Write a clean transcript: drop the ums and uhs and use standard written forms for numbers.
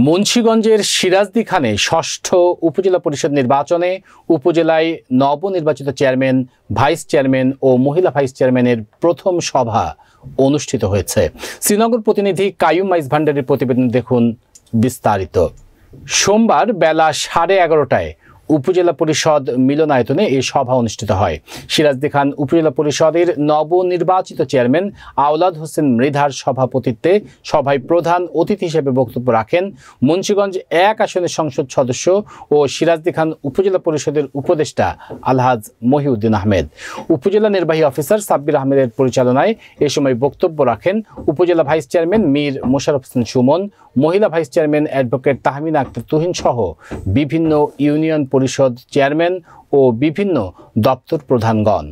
মুন্সিগঞ্জের সিরাজদিখানে ষষ্ঠ উপজেলা পরিষদ নির্বাচনে উপজেলায় নবনির্বাচিত চেয়ারম্যান, ভাইস চেয়ারম্যান ও মহিলা ভাইস চেয়ারম্যানের প্রথম সভা অনুষ্ঠিত হয়েছে। শ্রীনগর প্রতিনিধি কাইয়ুম মাইজ ভান্ডারীর প্রতিবেদন দেখুন বিস্তারিত। সোমবার বেলা 11:30টায় উপজেলা পরিষদ মিলনায়তনে এই সভা অনুষ্ঠিত হয়। সিরাজদিখান উপজেলা পরিষদের নবনির্বাচিত চেয়ারম্যান আওলাদ হোসেন মৃধার সভাপতিত্বে সভায় প্রধান অতিথি হিসেবে বক্তব্য রাখেন মুন্সিগঞ্জ 1 আসনের সংসদ সদস্য ও সিরাজদিখান উপজেলা পরিষদের উপদেষ্টা আলহাজ মহিউদ্দিন আহমেদ। উপজেলা নির্বাহী অফিসার সাব্বির আহমেদের পরিচালনায় এ সময় বক্তব্য রাখেন উপজেলা ভাইস চেয়ারম্যান মীর মোশাররফ হোসেন সুমন, মহিলা vice chairman advocate Tahmina Akter Tuhin সহ বিভিন্ন ইউনিয়ন পরিষদ চেয়ারম্যান ও বিভিন্ন দপ্তর প্রধানগণ।